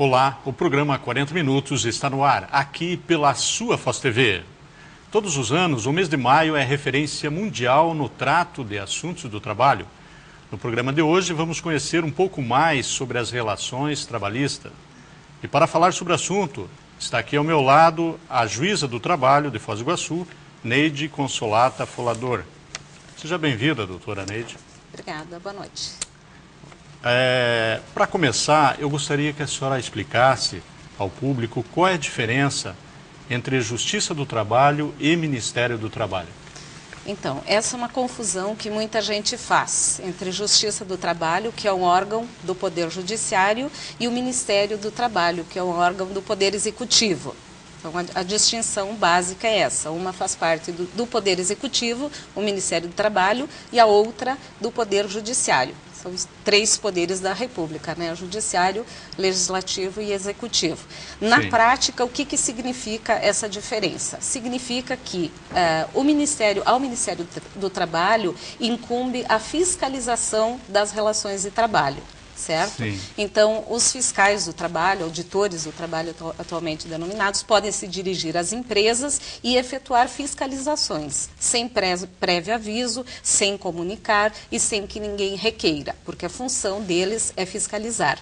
Olá, o programa 40 Minutos está no ar, aqui pela sua Foz TV. Todos os anos, o mês de maio é referência mundial no trato de assuntos do trabalho. No programa de hoje, vamos conhecer um pouco mais sobre as relações trabalhistas. E para falar sobre o assunto, está aqui ao meu lado a juíza do trabalho de Foz do Iguaçu, Neide Consolata Folador. Seja bem-vinda, doutora Neide. Obrigada, boa noite. Para começar, eu gostaria que a senhora explicasse ao público qual é a diferença entre Justiça do Trabalho e Ministério do Trabalho. Então, essa é uma confusão que muita gente faz entre Justiça do Trabalho, que é um órgão do Poder Judiciário, e o Ministério do Trabalho, que é um órgão do Poder Executivo. Então, a distinção básica é essa. Uma faz parte do Poder Executivo, o Ministério do Trabalho, e a outra do Poder Judiciário. São os três poderes da República, né? Judiciário, Legislativo e Executivo. Na prática, o que significa essa diferença? Significa que ao Ministério do Trabalho incumbe a fiscalização das relações de trabalho. Certo? Sim. Então, os fiscais do trabalho, auditores do trabalho atualmente denominados, podem se dirigir às empresas e efetuar fiscalizações, sem prévio aviso, sem comunicar e sem que ninguém requeira, porque a função deles é fiscalizar.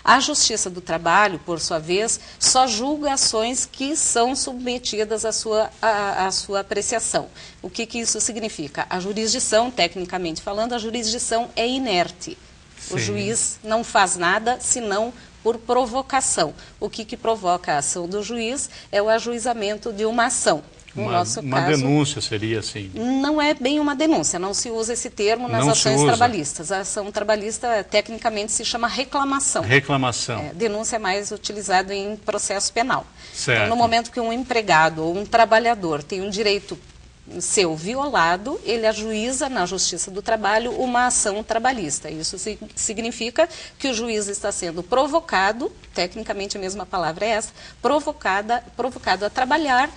A Justiça do Trabalho, por sua vez, só julga ações que são submetidas à sua apreciação. O que isso significa? A jurisdição, tecnicamente falando, a jurisdição é inerte. O juiz não faz nada senão por provocação. O que provoca a ação do juiz é o ajuizamento de uma ação. No nosso uma caso, denúncia seria assim? Não é bem uma denúncia, não se usa esse termo nas ações trabalhistas. A ação trabalhista tecnicamente se chama reclamação. Reclamação. Denúncia é mais utilizado em processo penal. Certo. Então, no momento que um empregado ou um trabalhador tem um direito seu violado, ele ajuiza na Justiça do Trabalho uma ação trabalhista. Isso significa que o juiz está sendo provocado, tecnicamente a mesma palavra é essa, provocado a trabalhar,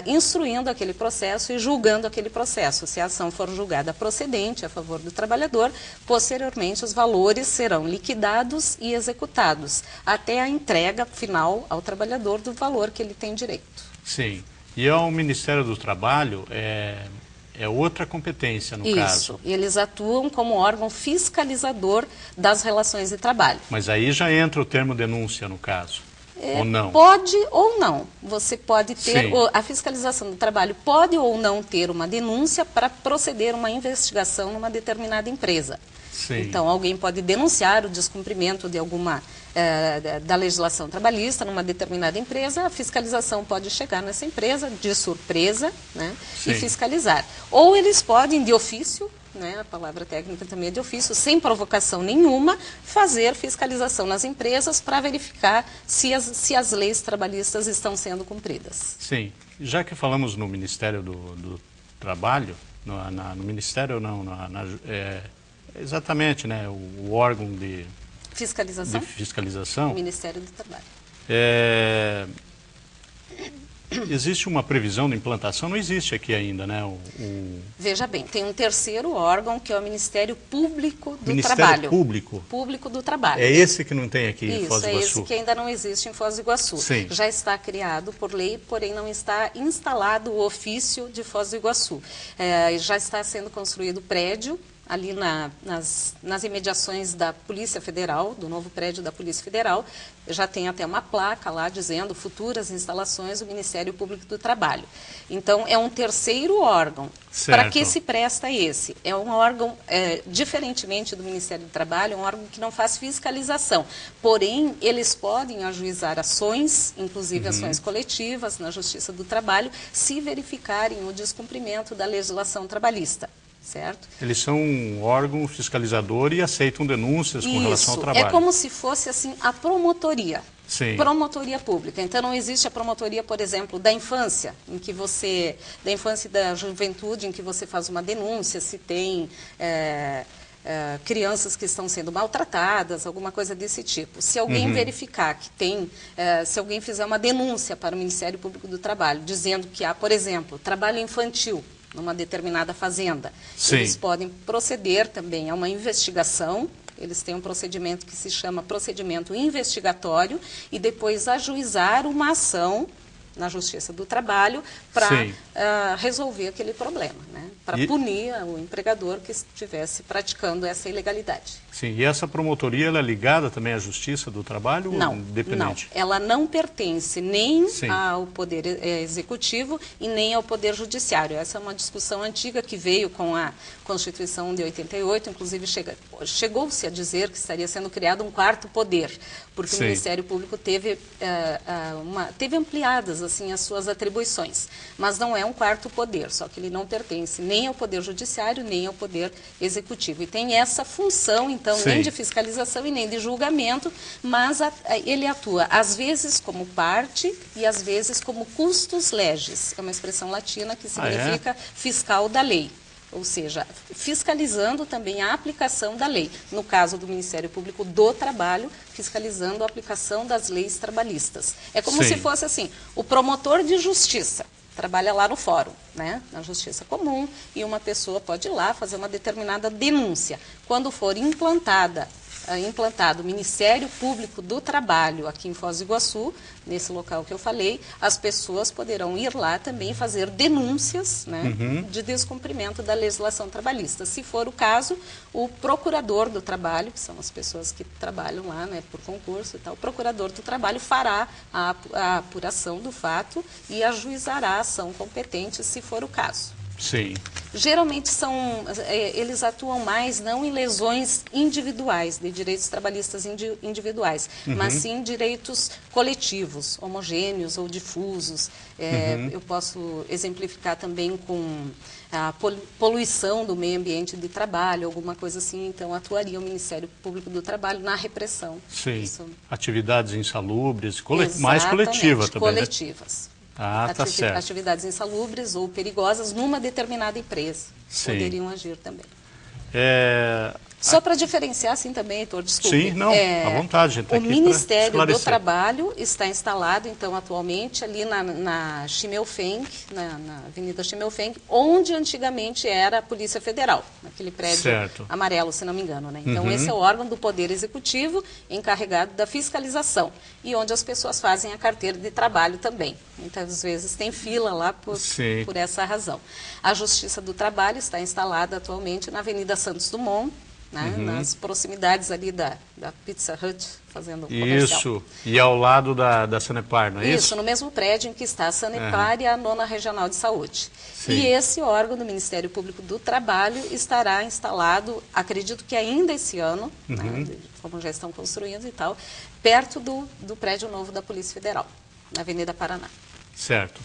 instruindo aquele processo e julgando aquele processo. Se a ação for julgada procedente a favor do trabalhador, posteriormente os valores serão liquidados e executados, até a entrega final ao trabalhador do valor que ele tem direito. Sim. E ao Ministério do Trabalho é outra competência, no caso. Isso, eles atuam como órgão fiscalizador das relações de trabalho. Mas aí já entra o termo denúncia, no caso, ou não? Pode ou não. Você pode ter, a fiscalização do trabalho pode ou não ter uma denúncia para proceder uma investigação numa determinada empresa. Sim. Então, alguém pode denunciar o descumprimento de alguma da legislação trabalhista numa determinada empresa, a fiscalização pode chegar nessa empresa de surpresa, né, e fiscalizar. Ou eles podem, de ofício, né, a palavra técnica também é de ofício, sem provocação nenhuma, fazer fiscalização nas empresas para verificar se as leis trabalhistas estão sendo cumpridas. Sim. Já que falamos no Ministério do Trabalho, no Ministério não, exatamente, né, o órgão de fiscalização. O Ministério do Trabalho. Existe uma previsão de implantação? Não existe aqui ainda, né? Veja bem, tem um terceiro órgão que é o Ministério Público do Ministério Trabalho. Público? Público do Trabalho. É esse que não tem aqui em Foz do Iguaçu? Isso, é esse que ainda não existe em Foz do Iguaçu. Sim. Já está criado por lei, porém não está instalado o ofício de Foz do Iguaçu. Já está sendo construído prédio ali nas imediações da Polícia Federal, do novo prédio da Polícia Federal, já tem até uma placa lá dizendo futuras instalações do Ministério Público do Trabalho. Então, é um terceiro órgão. Para que se presta esse? É um órgão, diferentemente do Ministério do Trabalho, é um órgão que não faz fiscalização. Porém, eles podem ajuizar ações, inclusive ações coletivas, na Justiça do Trabalho, se verificarem o descumprimento da legislação trabalhista. Certo? Eles são um órgão fiscalizador e aceitam denúncias com relação ao trabalho. É como se fosse assim a promotoria. Sim. Promotoria pública. Então não existe a promotoria, por exemplo, da infância, da infância e da juventude, em que você faz uma denúncia, se tem crianças que estão sendo maltratadas, alguma coisa desse tipo. Se alguém verificar que tem, se alguém fizer uma denúncia para o Ministério Público do Trabalho, dizendo que há, por exemplo, trabalho infantil numa determinada fazenda, eles podem proceder também a uma investigação eles têm um procedimento que se chama procedimento investigatório e depois ajuizar uma ação na Justiça do Trabalho para resolver aquele problema, né? Para punir o empregador que estivesse praticando essa ilegalidade. Sim, e essa promotoria ela é ligada também à Justiça do Trabalho não, ou independente? Não, ela não pertence nem ao Poder Executivo e nem ao Poder Judiciário. Essa é uma discussão antiga que veio com a Constituição de 88, inclusive chegou-se a dizer que estaria sendo criado um quarto poder, porque o Ministério Público teve ampliadas assim as suas atribuições, mas não é um quarto poder, só que ele não pertence nem ao Poder Judiciário, nem ao Poder Executivo. E tem essa função, então, nem de fiscalização e nem de julgamento, mas ele atua, às vezes, como parte e, às vezes, como custos legis. É uma expressão latina que significa fiscal da lei. Ou seja, fiscalizando também a aplicação da lei. No caso do Ministério Público do Trabalho, fiscalizando a aplicação das leis trabalhistas. É como se fosse assim, o promotor de justiça trabalha lá no fórum, né, na Justiça Comum, e uma pessoa pode ir lá fazer uma determinada denúncia. Quando for implantado o Ministério Público do Trabalho aqui em Foz do Iguaçu, nesse local que eu falei, as pessoas poderão ir lá também fazer denúncias, né, de descumprimento da legislação trabalhista. Se for o caso, o procurador do trabalho, que são as pessoas que trabalham lá, né, por concurso e tal, o procurador do trabalho fará a apuração do fato e ajuizará a ação competente, se for o caso. Sim. Geralmente eles atuam mais não em lesões individuais, de direitos trabalhistas individuais, mas sim direitos coletivos, homogêneos ou difusos. Eu posso exemplificar também com a poluição do meio ambiente de trabalho, alguma coisa assim, então atuaria o Ministério Público do Trabalho na repressão. Sim, atividades insalubres, mais coletiva também, coletivas. Né? Tá certo. Atividades insalubres ou perigosas numa determinada empresa poderiam agir também. Só para diferenciar, assim também, Heitor, desculpe. Sim, não, à vontade, gente. O Ministério do Trabalho está instalado, então, atualmente, ali na Chimmelfenck, na Avenida Chimmelfenck, onde antigamente era a Polícia Federal, naquele prédio amarelo, se não me engano, né? Então, esse é o órgão do Poder Executivo encarregado da fiscalização e onde as pessoas fazem a carteira de trabalho também. Muitas vezes tem fila lá por essa razão. A Justiça do Trabalho está instalada atualmente na Avenida Santos Dumont, né, nas proximidades ali da Pizza Hut, fazendo comercial. Isso, e ao lado da Sanepar, não é isso? Isso, no mesmo prédio em que está a Sanepar e a 9ª Regional de Saúde. E esse órgão do Ministério Público do Trabalho estará instalado, acredito que ainda esse ano, né, como já estão construindo e tal, perto do prédio novo da Polícia Federal, na Avenida Paraná. Certo.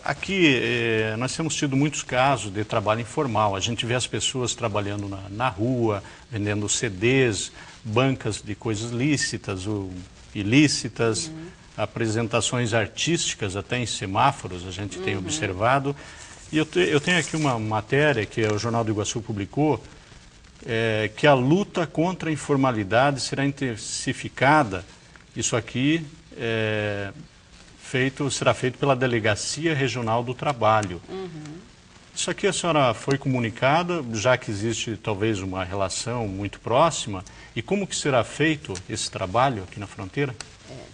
Aqui nós temos tido muitos casos de trabalho informal. A gente vê as pessoas trabalhando na rua, vendendo CDs, bancas de coisas lícitas ou ilícitas, apresentações artísticas até em semáforos, a gente tem observado. E eu tenho aqui uma matéria que o Jornal do Iguaçu publicou, que a luta contra a informalidade será intensificada. Isso aqui será feito pela Delegacia Regional do Trabalho. Isso aqui a senhora foi comunicada, já que existe talvez uma relação muito próxima, e como que será feito esse trabalho aqui na fronteira?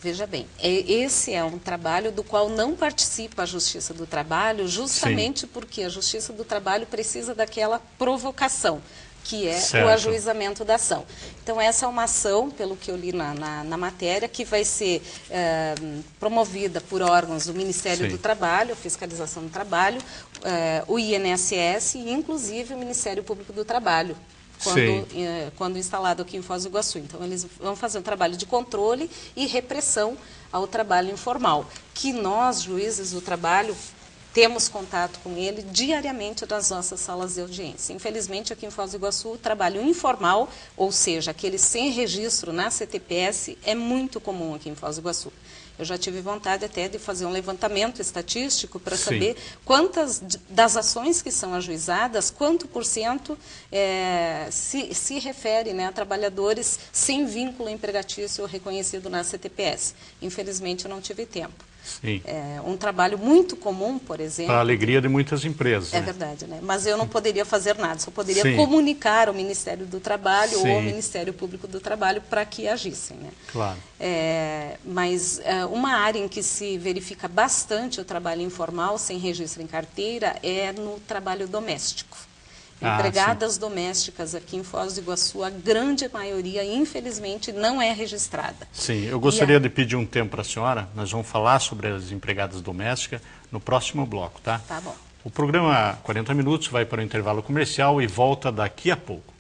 Veja bem, esse é um trabalho do qual não participa a Justiça do Trabalho, justamente porque a Justiça do Trabalho precisa daquela provocação, que é o ajuizamento da ação. Então, essa é uma ação, pelo que eu li na matéria, que vai ser promovida por órgãos do Ministério do Trabalho, a Fiscalização do Trabalho, o INSS e, inclusive, o Ministério Público do Trabalho, quando instalado aqui em Foz do Iguaçu. Então, eles vão fazer um trabalho de controle e repressão ao trabalho informal, que nós, juízes do trabalho, temos contato com ele diariamente nas nossas salas de audiência. Infelizmente, aqui em Foz do Iguaçu, o trabalho informal, ou seja, aquele sem registro na CTPS, é muito comum aqui em Foz do Iguaçu. Eu já tive vontade até de fazer um levantamento estatístico para saber quantas das ações que são ajuizadas, quanto por cento se refere, né, a trabalhadores sem vínculo empregatício reconhecido na CTPS. Infelizmente, eu não tive tempo. Sim. É um trabalho muito comum, por exemplo. Para a alegria de muitas empresas. É né? verdade, né? Mas eu não poderia fazer nada, só poderia Sim. comunicar ao Ministério do Trabalho Sim. ou ao Ministério Público do Trabalho para que agissem, né? Claro. Mas uma área em que se verifica bastante o trabalho informal sem registro em carteira é no trabalho doméstico. Empregadas domésticas aqui em Foz do Iguaçu, a grande maioria, infelizmente, não é registrada. Sim, eu gostaria de pedir um tempo para a senhora. Nós vamos falar sobre as empregadas domésticas no próximo bloco, tá? Tá bom. O programa 40 Minutos vai para o intervalo comercial e volta daqui a pouco.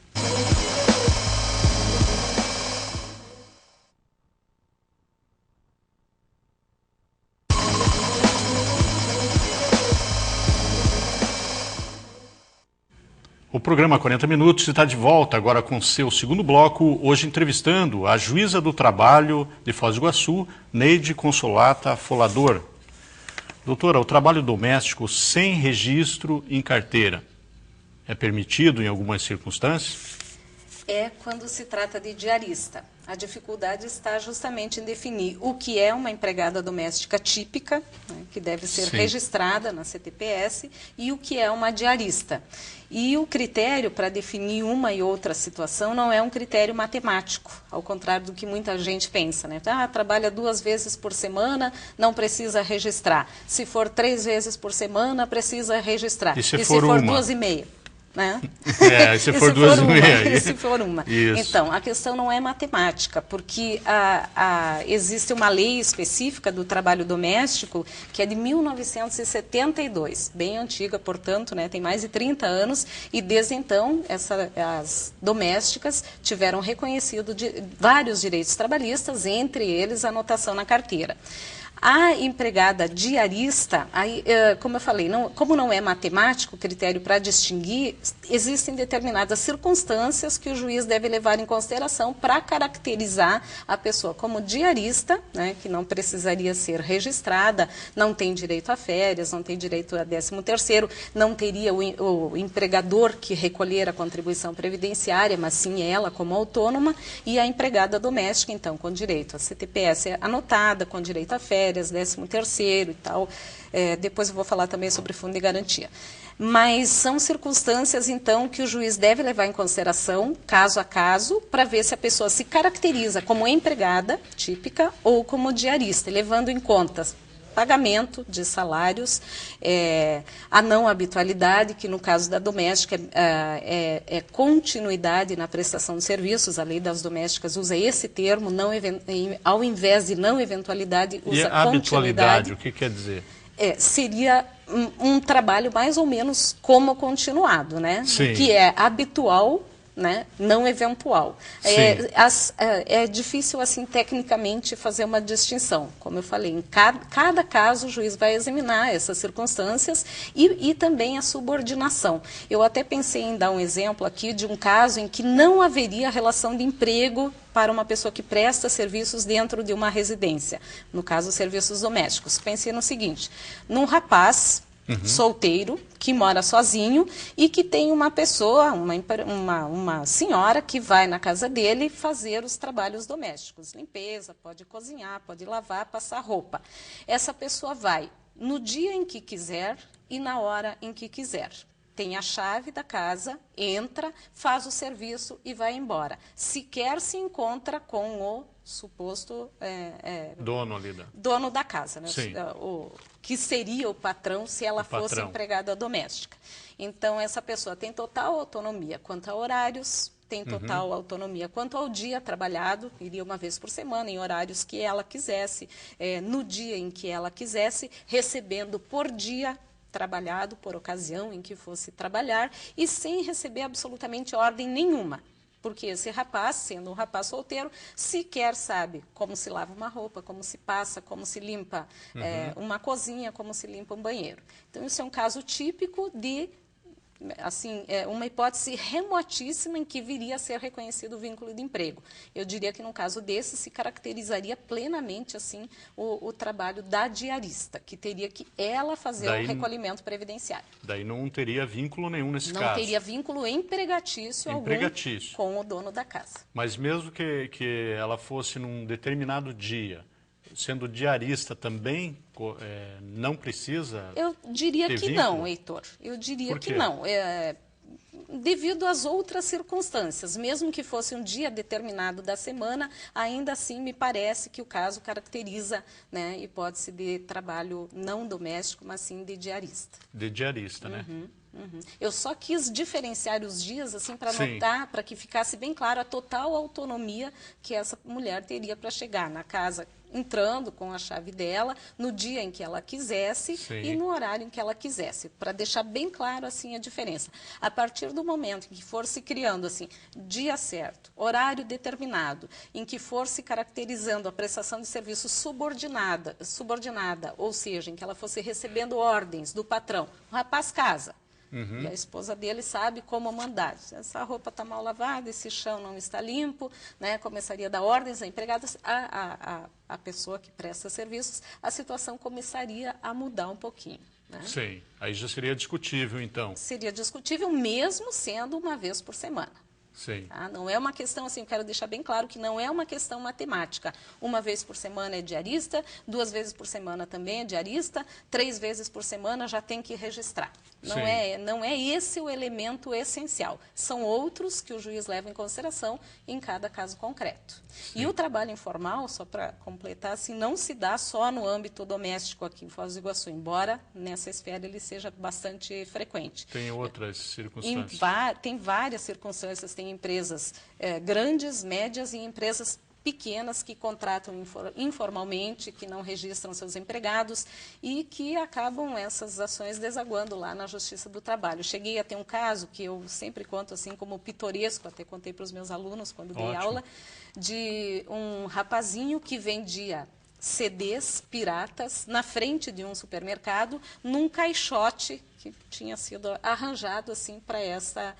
O programa 40 Minutos está de volta agora com seu segundo bloco, hoje entrevistando a juíza do trabalho de Foz do Iguaçu, Neide Consolata Folador. Doutora, o trabalho doméstico sem registro em carteira é permitido em algumas circunstâncias? É quando se trata de diarista. A dificuldade está justamente em definir o que é uma empregada doméstica típica, né, que deve ser Sim. registrada na CTPS, e o que é uma diarista. E o critério para definir uma e outra situação não é um critério matemático, ao contrário do que muita gente pensa, né? Trabalha 2 vezes por semana, não precisa registrar. Se for 3 vezes por semana, precisa registrar. E se for uma? 2,5? Né? Se for 2,5. Se for uma. Isso. Então, a questão não é matemática, porque existe uma lei específica do trabalho doméstico que é de 1972, bem antiga, portanto, né, tem mais de 30 anos, e desde então as domésticas tiveram reconhecido vários direitos trabalhistas, entre eles a anotação na carteira. A empregada diarista, como eu falei, como não é matemático o critério para distinguir, existem determinadas circunstâncias que o juiz deve levar em consideração para caracterizar a pessoa como diarista, né, que não precisaria ser registrada, não tem direito a férias, não tem direito a 13º, não teria o empregador que recolher a contribuição previdenciária, mas sim ela como autônoma, e a empregada doméstica, então, com direito a CTPS anotada, com direito a férias, 13º e tal. Depois eu vou falar também sobre fundo de garantia. Mas são circunstâncias, então, que o juiz deve levar em consideração, caso a caso, para ver se a pessoa se caracteriza como empregada típica ou como diarista, levando em conta pagamento de salários, a não habitualidade, que no caso da doméstica é continuidade na prestação de serviços. A lei das domésticas usa esse termo, ao invés de não eventualidade, usa e a continuidade. habitualidade, o que quer dizer? Seria um trabalho mais ou menos como continuado, né? Sim. Que é habitual, né? Não eventual. É difícil, assim, tecnicamente, fazer uma distinção. Como eu falei, em cada caso o juiz vai examinar essas circunstâncias e também a subordinação. Eu até pensei em dar um exemplo aqui de um caso em que não haveria relação de emprego para uma pessoa que presta serviços dentro de uma residência. No caso, serviços domésticos. Pensei no seguinte, num rapaz solteiro, que mora sozinho e que tem uma pessoa, uma senhora que vai na casa dele fazer os trabalhos domésticos, limpeza, pode cozinhar, pode lavar, passar roupa. Essa pessoa vai no dia em que quiser e na hora em que quiser. Tem a chave da casa, entra, faz o serviço e vai embora. Sequer se encontra com o suposto dono ali dono da casa, né? Sim. O que seria o patrão se ela fosse empregada doméstica. Então, essa pessoa tem total autonomia quanto a horários, tem total autonomia quanto ao dia trabalhado, iria uma vez por semana, em horários que ela quisesse, no dia em que ela quisesse, recebendo por dia trabalhado, por ocasião em que fosse trabalhar, e sem receber absolutamente ordem nenhuma. Porque esse rapaz, sendo um rapaz solteiro, sequer sabe como se lava uma roupa, como se passa, como se limpa uma cozinha, como se limpa um banheiro. Então, isso é um caso típico de, assim, uma hipótese remotíssima em que viria a ser reconhecido o vínculo de emprego. Eu diria que, num caso desse, se caracterizaria plenamente, assim, o trabalho da diarista, que teria que ela fazer o recolhimento previdenciário. Daí não teria vínculo nenhum nesse caso. Não teria vínculo empregatício algum com o dono da casa. Mas mesmo que ela fosse num determinado dia, sendo diarista também não precisa? Eu diria ter que vínculo? não, Heitor. Eu diria Por quê? que não. Devido às outras circunstâncias, mesmo que fosse um dia determinado da semana, ainda assim me parece que o caso caracteriza, né, hipótese de trabalho não doméstico, mas sim de diarista. De diarista, né? Eu só quis diferenciar os dias assim para Sim. notar, para que ficasse bem claro a total autonomia que essa mulher teria para chegar na casa entrando com a chave dela, no dia em que ela quisesse Sim. e no horário em que ela quisesse, para deixar bem claro assim a diferença. A partir do momento em que for se criando assim, dia certo, horário determinado, em que for se caracterizando a prestação de serviço subordinada, ou seja, em que ela fosse recebendo ordens do patrão, o rapaz casa. E a esposa dele sabe como mandar. Essa roupa está mal lavada, esse chão não está limpo, né? Começaria a dar ordens a empregadas, a pessoa que presta serviços, a situação começaria a mudar um pouquinho. Né? Sim, aí já seria discutível, então. Seria discutível mesmo sendo uma vez por semana. Sim. Tá? Não é uma questão, assim, eu quero deixar bem claro que não é uma questão matemática. Uma vez por semana é diarista, 2 vezes por semana também é diarista, 3 vezes por semana já tem que registrar. Não é esse o elemento essencial. São outros que o juiz leva em consideração em cada caso concreto. Sim. E o trabalho informal, só para completar, assim, não se dá só no âmbito doméstico aqui em Foz do Iguaçu, embora nessa esfera ele seja bastante frequente. Tem outras circunstâncias? Tem várias circunstâncias. Tem empresas grandes, médias e empresas pequenas que contratam informalmente, que não registram seus empregados e que acabam essas ações desaguando lá na Justiça do Trabalho. Cheguei a ter um caso que eu sempre conto assim como pitoresco, até contei para os meus alunos quando dei aula, de um rapazinho que vendia CDs piratas na frente de um supermercado num caixote que tinha sido arranjado assim para essa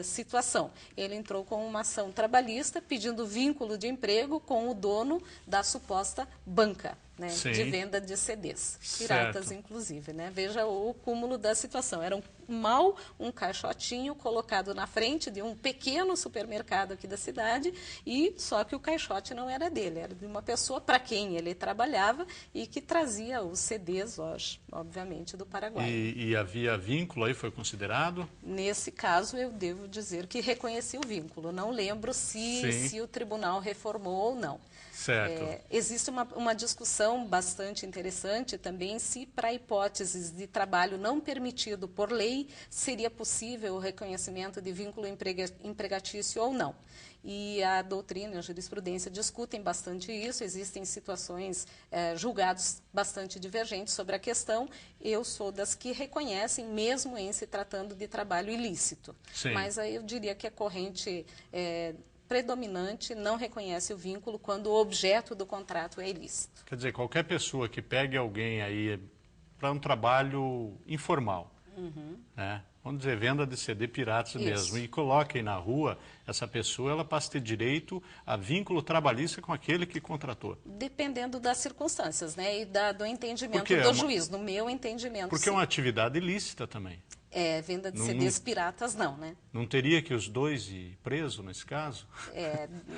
situação. Ele entrou com uma ação trabalhista pedindo vínculo de emprego com o dono da suposta banca, né, de venda de CDs, piratas certo. Inclusive. Né? Veja o cúmulo da situação. Era um caixotinho colocado na frente de um pequeno supermercado aqui da cidade, e só que o caixote não era dele, era de uma pessoa para quem ele trabalhava e que trazia os CDs, obviamente, do Paraguai. E havia vínculo aí, foi considerado? Nesse caso, eu devo dizer que reconheci o vínculo. Não lembro se o tribunal reformou ou não. Certo. Existe uma discussão bastante interessante também se, para hipóteses de trabalho não permitido por lei, seria possível o reconhecimento de vínculo empregatício ou não. E a doutrina e a jurisprudência discutem bastante isso, existem situações, julgados bastante divergentes sobre a questão. Eu sou das que reconhecem, mesmo em se tratando de trabalho ilícito. Sim. Mas aí eu diria que a corrente predominante não reconhece o vínculo quando o objeto do contrato é ilícito. Quer dizer, qualquer pessoa que pegue alguém aí para um trabalho informal, né? Vamos dizer, venda de CD piratas mesmo, e coloquem na rua, essa pessoa ela passa a ter direito a vínculo trabalhista com aquele que contratou. Dependendo das circunstâncias, né, e do entendimento do juiz, no meu entendimento. Porque sim. É uma atividade ilícita também. Venda de CDs piratas não, né? Não teria que os dois ir presos nesse caso?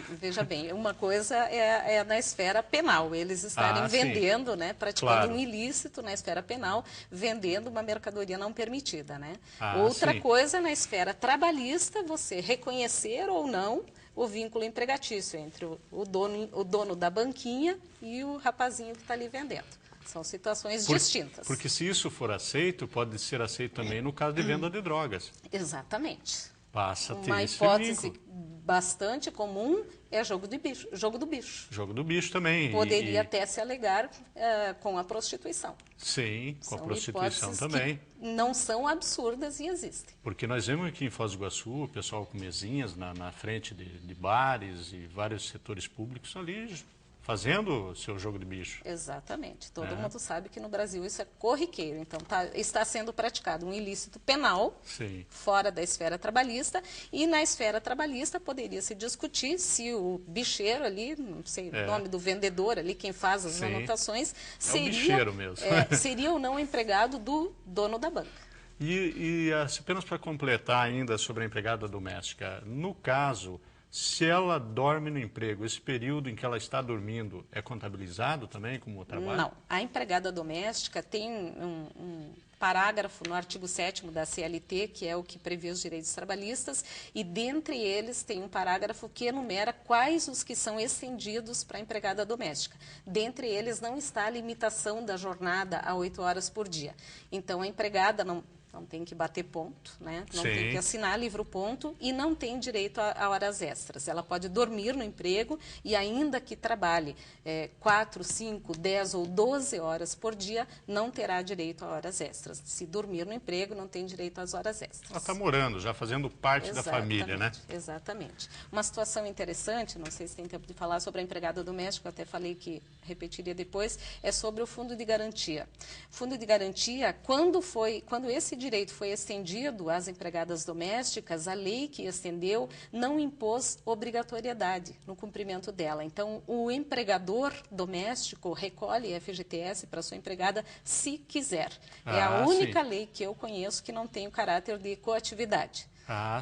Veja bem, uma coisa é na esfera penal, eles estarem vendendo, né, praticando um ilícito na esfera penal, vendendo uma mercadoria não permitida, né? Outra coisa é na esfera trabalhista, você reconhecer ou não o vínculo empregatício entre o dono da banquinha e o rapazinho que está ali vendendo. São situações distintas. Porque se isso for aceito, pode ser aceito também no caso de venda de drogas. Exatamente. Passa a ter uma hipótese bastante comum é jogo do bicho. Jogo do bicho também. Poderia até se alegar com a prostituição. Sim, com a prostituição também. Que não são absurdas e existem. Porque nós vemos aqui em Foz do Iguaçu o pessoal com mesinhas na frente de bares e vários setores públicos ali fazendo o seu jogo de bicho. Exatamente. Todo mundo sabe que no Brasil isso é corriqueiro. Então, está sendo praticado um ilícito penal fora da esfera trabalhista. E na esfera trabalhista poderia se discutir se o bicheiro ali, não sei o nome do vendedor ali, quem faz as anotações, seria ou não empregado do dono da banca. E apenas para completar ainda sobre a empregada doméstica, no caso Se ela dorme no emprego, esse período em que ela está dormindo é contabilizado também como trabalho? Não. A empregada doméstica tem um parágrafo no artigo 7º da CLT, que é o que prevê os direitos trabalhistas, e dentre eles tem um parágrafo que enumera quais os que são estendidos para a empregada doméstica. Dentre eles não está a limitação da jornada a 8 horas por dia. Então, a empregada não tem que bater ponto, né? Não tem que assinar livro ponto e não tem direito a horas extras. Ela pode dormir no emprego e ainda que trabalhe 4, 5, 10 ou 12 horas por dia, não terá direito a horas extras. Se dormir no emprego, não tem direito às horas extras. Ela está morando, já fazendo parte da família, né? Exatamente. Uma situação interessante, não sei se tem tempo de falar sobre a empregada doméstica, eu até falei que repetiria depois, é sobre o fundo de garantia. Fundo de garantia, quando esse direito foi estendido às empregadas domésticas, a lei que estendeu não impôs obrigatoriedade no cumprimento dela. Então, o empregador doméstico recolhe FGTS para sua empregada se quiser. É a única lei que eu conheço que não tem o caráter de coatividade.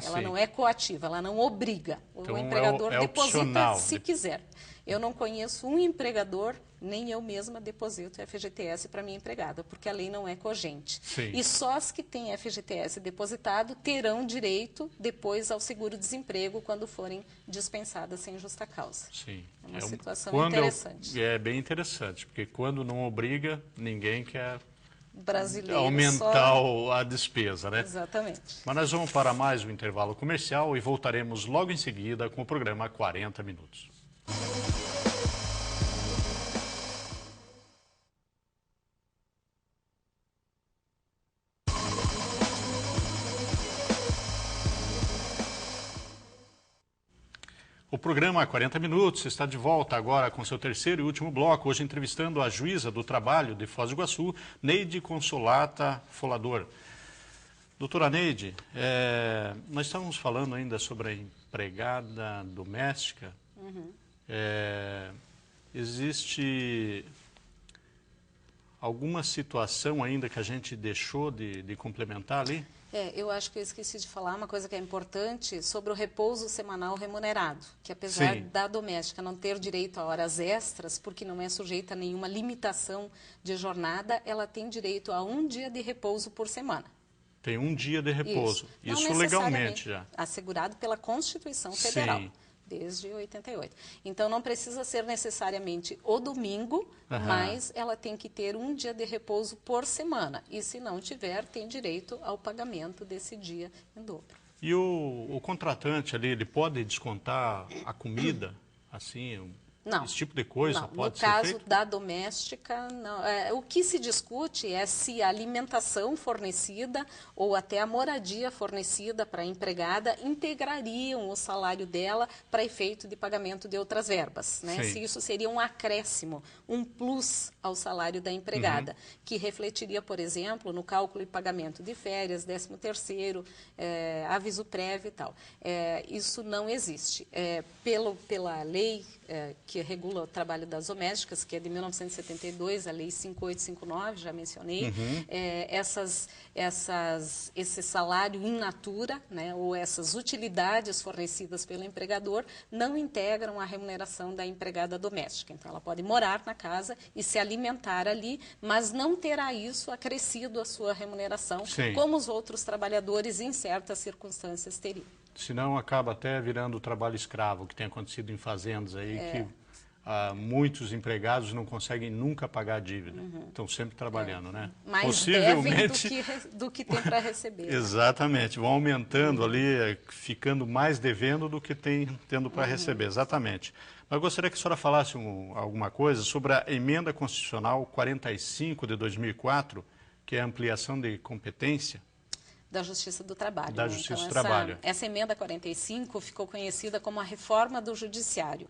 Ela não é coativa, ela não obriga. Então, o empregador deposita opcional, se quiser. Eu não conheço um empregador, nem eu mesma deposito FGTS para minha empregada, porque a lei não é cogente. Sim. E só as que têm FGTS depositado terão direito depois ao seguro-desemprego quando forem dispensadas sem justa causa. Sim. É uma situação interessante. É bem interessante, porque quando não obriga, ninguém quer aumentar a despesa, né? Exatamente. Mas nós vamos para mais um intervalo comercial e voltaremos logo em seguida com o programa 40 Minutos. O programa 40 Minutos está de volta agora com seu terceiro e último bloco, hoje entrevistando a juíza do trabalho de Foz do Iguaçu, Neide Consolata Folador. Doutora Neide, nós estávamos falando ainda sobre a empregada doméstica. Existe alguma situação ainda que a gente deixou de complementar ali? Eu acho que eu esqueci de falar uma coisa que é importante sobre o repouso semanal remunerado, que apesar da doméstica não ter direito a horas extras, porque não é sujeita a nenhuma limitação de jornada, ela tem direito a 1 dia de repouso por semana. Tem 1 dia de repouso. Isso legalmente já. Assegurado pela Constituição Federal. Desde 88. Então, não precisa ser necessariamente o domingo, mas ela tem que ter 1 dia de repouso por semana. E se não tiver, tem direito ao pagamento desse dia em dobro. E o contratante ali, ele pode descontar a comida, assim, não, esse tipo de coisa não. pode ser feito? No caso da doméstica, não. O que se discute é se a alimentação fornecida ou até a moradia fornecida para a empregada integrariam o salário dela para efeito de pagamento de outras verbas, né? Se isso seria um acréscimo, um plus ao salário da empregada, que refletiria, por exemplo, no cálculo e pagamento de férias, 13º, aviso prévio e tal. Isso não existe. Pela lei que regula o trabalho das domésticas, que é de 1972, a Lei 5859, já mencionei, esse salário in natura, né, ou essas utilidades fornecidas pelo empregador, não integram a remuneração da empregada doméstica. Então, ela pode morar na casa e se alimentar ali, mas não terá isso acrescido a sua remuneração, como os outros trabalhadores, em certas circunstâncias, teriam. Senão acaba até virando trabalho escravo, que tem acontecido em fazendas aí, que muitos empregados não conseguem nunca pagar a dívida. Estão sempre trabalhando, né? Mais possivelmente do que tem para receber. Exatamente, vão aumentando ali, ficando mais devendo do que tendo para receber, exatamente. Mas eu gostaria que a senhora falasse alguma coisa sobre a Emenda Constitucional 45 de 2004, que é a ampliação de competência da Justiça do Trabalho. Da Justiça do Trabalho. Essa emenda 45 ficou conhecida como a reforma do Judiciário.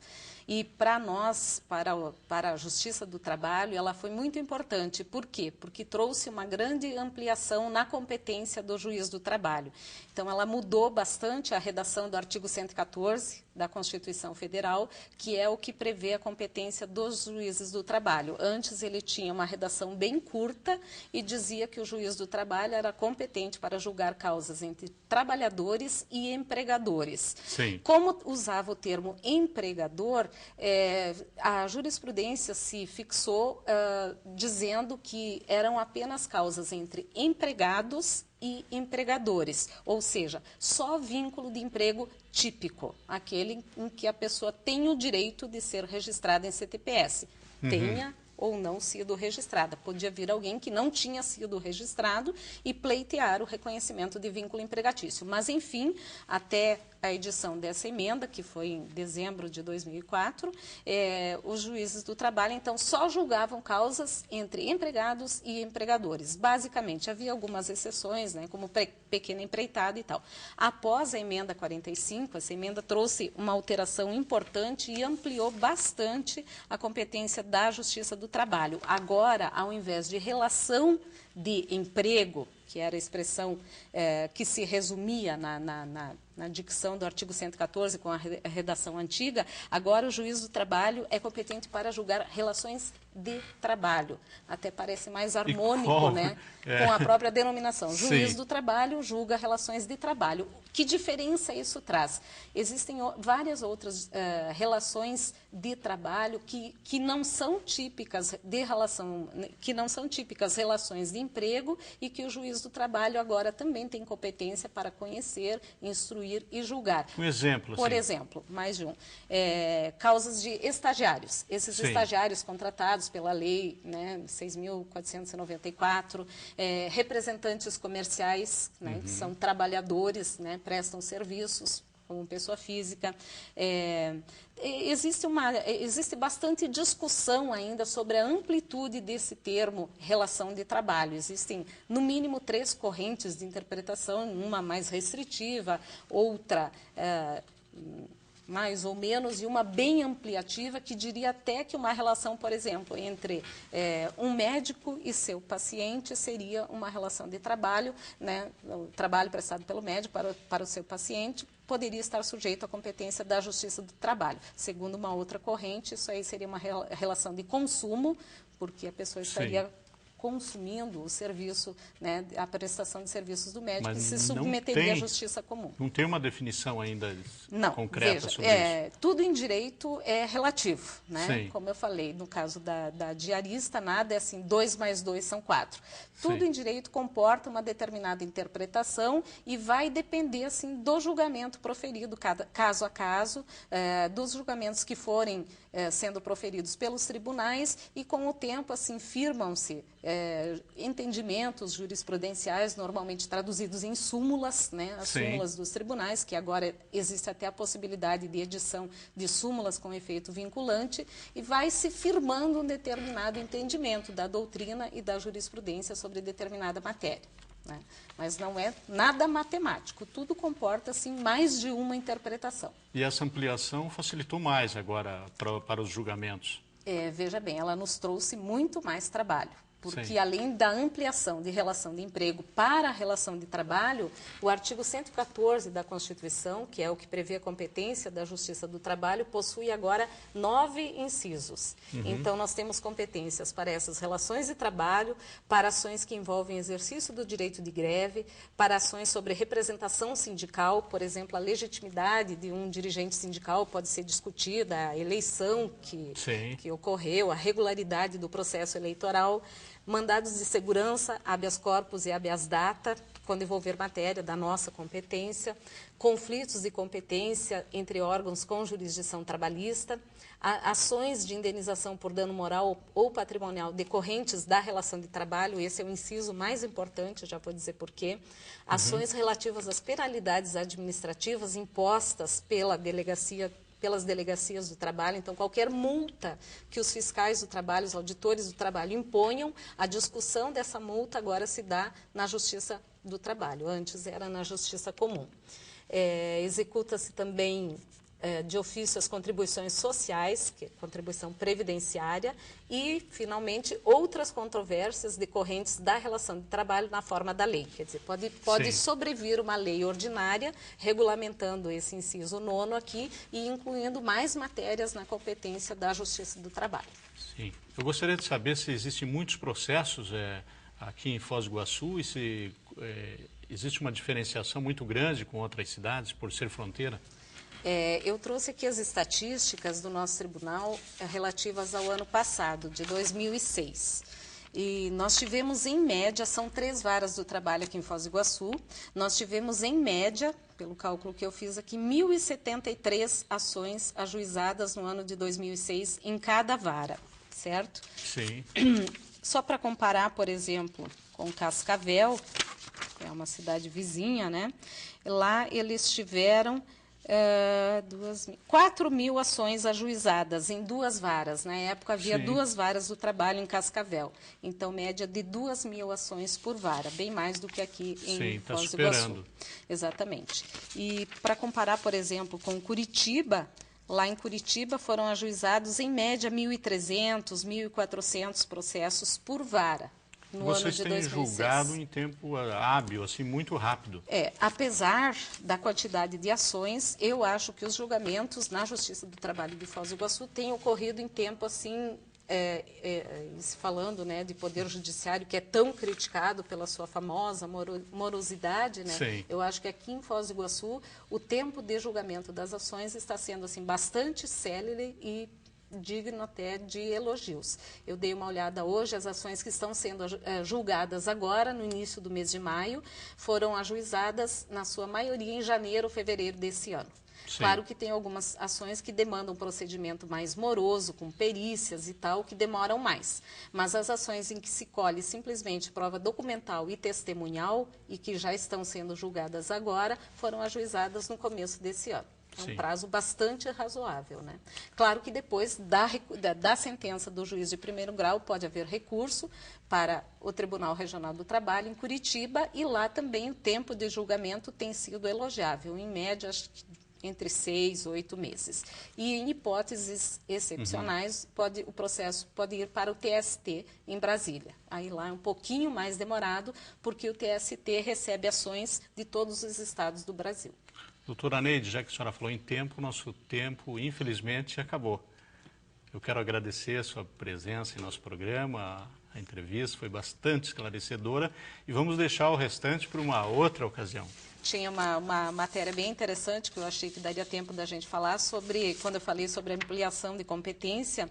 E para nós, para a Justiça do Trabalho, ela foi muito importante. Por quê? Porque trouxe uma grande ampliação na competência do juiz do trabalho. Então, ela mudou bastante a redação do artigo 114 da Constituição Federal, que é o que prevê a competência dos juízes do trabalho. Antes, ele tinha uma redação bem curta e dizia que o juiz do trabalho era competente para julgar julgar causas entre trabalhadores e empregadores. Sim. Como usava o termo empregador, a jurisprudência se fixou dizendo que eram apenas causas entre empregados e empregadores, ou seja, só vínculo de emprego típico, aquele em que a pessoa tem o direito de ser registrada em CTPS, tenha ou não sido registrada. Podia vir alguém que não tinha sido registrado e pleitear o reconhecimento de vínculo empregatício. Mas, enfim, até a edição dessa emenda, que foi em dezembro de 2004, os juízes do trabalho, então, só julgavam causas entre empregados e empregadores. Basicamente, havia algumas exceções, né, como pequena empreitada e tal. Após a emenda 45, essa emenda trouxe uma alteração importante e ampliou bastante a competência da Justiça do Trabalho. Agora, ao invés de relação de emprego, que era a expressão que se resumia na dicção do artigo 114 com a redação antiga, agora o juiz do trabalho é competente para julgar relações de trabalho. Até parece mais harmônico, né, com a própria denominação. Juiz do trabalho julga relações de trabalho. Que diferença isso traz? Existem várias outras relações de trabalho que não são típicas de relação, que não são típicas relações de emprego e que o juiz do trabalho agora também tem competência para conhecer, instruir e julgar. Um exemplo. Por exemplo, mais de um. Causas de estagiários. Esses estagiários contratados pela lei, né, 6.494, representantes comerciais, né, que são trabalhadores, né, prestam serviços como pessoa física. Existe bastante discussão ainda sobre a amplitude desse termo relação de trabalho. Existem, no mínimo, 3 correntes de interpretação, uma mais restritiva, outra mais ou menos, e uma bem ampliativa, que diria até que uma relação, por exemplo, entre um médico e seu paciente seria uma relação de trabalho, né, o trabalho prestado pelo médico para o seu paciente poderia estar sujeito à competência da Justiça do Trabalho. Segundo uma outra corrente, isso aí seria uma relação de consumo, porque a pessoa estaria consumindo o serviço, né, a prestação de serviços do médico, e se submeteria à justiça comum. Não tem uma definição ainda concreta sobre isso? Tudo em direito é relativo, né? Como eu falei, no caso da diarista, nada é assim, 2 mais 2 são 4. Tudo em direito comporta uma determinada interpretação e vai depender assim, do julgamento proferido, caso a caso, dos julgamentos que forem sendo proferidos pelos tribunais, e com o tempo assim firmam-se entendimentos jurisprudenciais, normalmente traduzidos em súmulas, né, as súmulas dos tribunais, que agora existe até a possibilidade de edição de súmulas com efeito vinculante, e vai se firmando um determinado entendimento da doutrina e da jurisprudência sobre determinada matéria. Né? Mas não é nada matemático, tudo comporta assim, mais de uma interpretação. E essa ampliação facilitou mais agora para os julgamentos? Veja bem, ela nos trouxe muito mais trabalho. Porque além da ampliação de relação de emprego para a relação de trabalho, o artigo 114 da Constituição, que é o que prevê a competência da Justiça do Trabalho, possui agora 9 incisos. Então, nós temos competências para essas relações de trabalho, para ações que envolvem exercício do direito de greve, para ações sobre representação sindical, por exemplo, a legitimidade de um dirigente sindical pode ser discutida, a eleição que ocorreu, a regularidade do processo eleitoral, mandados de segurança, habeas corpus e habeas data, quando envolver matéria da nossa competência, conflitos de competência entre órgãos com jurisdição trabalhista, ações de indenização por dano moral ou patrimonial decorrentes da relação de trabalho, esse é o inciso mais importante, já vou dizer por quê, ações relativas às penalidades administrativas impostas pelas delegacias do trabalho. Então, qualquer multa que os fiscais do trabalho, os auditores do trabalho imponham, a discussão dessa multa agora se dá na Justiça do Trabalho. Antes era na Justiça Comum. Executa-se também de ofício as contribuições sociais, que é contribuição previdenciária, e, finalmente, outras controvérsias decorrentes da relação de trabalho na forma da lei. Quer dizer, pode sobrevir uma lei ordinária regulamentando esse inciso 9º aqui e incluindo mais matérias na competência da Justiça do Trabalho. Sim. Eu gostaria de saber se existem muitos processos aqui em Foz do Iguaçu e se existe uma diferenciação muito grande com outras cidades por ser fronteira? Eu trouxe aqui as estatísticas do nosso tribunal relativas ao ano passado, de 2006. E nós tivemos em média, são 3 varas do trabalho aqui em Foz do Iguaçu, nós tivemos em média, pelo cálculo que eu fiz aqui, 1.073 ações ajuizadas no ano de 2006 em cada vara, certo? Sim. Só para comparar, por exemplo, com Cascavel, que é uma cidade vizinha, né? Lá eles tiveram 4.000 ações ajuizadas em 2 varas. Na época havia Sim. 2 varas do trabalho em Cascavel. Então, média de 2.000 ações por vara, bem mais do que aqui em Foz do Iguaçu. Exatamente. E para comparar, por exemplo, com Curitiba, lá em Curitiba foram ajuizados em média 1.300, 1.400 processos por vara. Vocês têm julgado em tempo hábil, assim, muito rápido. Apesar da quantidade de ações, eu acho que os julgamentos na Justiça do Trabalho de Foz do Iguaçu têm ocorrido em tempo, assim, falando, né, de Poder Judiciário, que é tão criticado pela sua famosa morosidade, né? Sim. Eu acho que aqui em Foz do Iguaçu, o tempo de julgamento das ações está sendo, assim, bastante célere e digno até de elogios. Eu dei uma olhada hoje, as ações que estão sendo julgadas agora, no início do mês de maio, foram ajuizadas, na sua maioria, em janeiro ou fevereiro desse ano. Sim. Claro que tem algumas ações que demandam um procedimento mais moroso, com perícias e tal, que demoram mais. Mas as ações em que se colhe simplesmente prova documental e testemunhal, e que já estão sendo julgadas agora, foram ajuizadas no começo desse ano. É um prazo bastante razoável, né? Claro que depois da sentença do juiz de primeiro grau pode haver recurso para o Tribunal Regional do Trabalho em Curitiba, e lá também o tempo de julgamento tem sido elogiável, em média acho que entre 6 e 8 meses. E em hipóteses excepcionais, o processo pode ir para o TST em Brasília. Aí lá é um pouquinho mais demorado, porque o TST recebe ações de todos os estados do Brasil. Doutora Neide, já que a senhora falou em tempo, nosso tempo, infelizmente, acabou. Eu quero agradecer a sua presença em nosso programa, a entrevista foi bastante esclarecedora, e vamos deixar o restante para uma outra ocasião. Tinha uma matéria bem interessante que eu achei que daria tempo da gente falar sobre, quando eu falei sobre a ampliação de competência,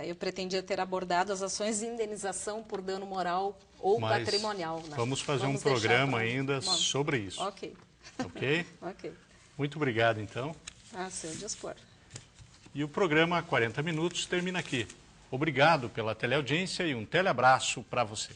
eu pretendia ter abordado as ações de indenização por dano moral ou patrimonial. Né? Vamos fazer um programa ainda sobre isso. Ok. Ok? Ok. Muito obrigado, então. A seu dispor. E o programa 40 Minutos termina aqui. Obrigado pela teleaudiência e um teleabraço para você.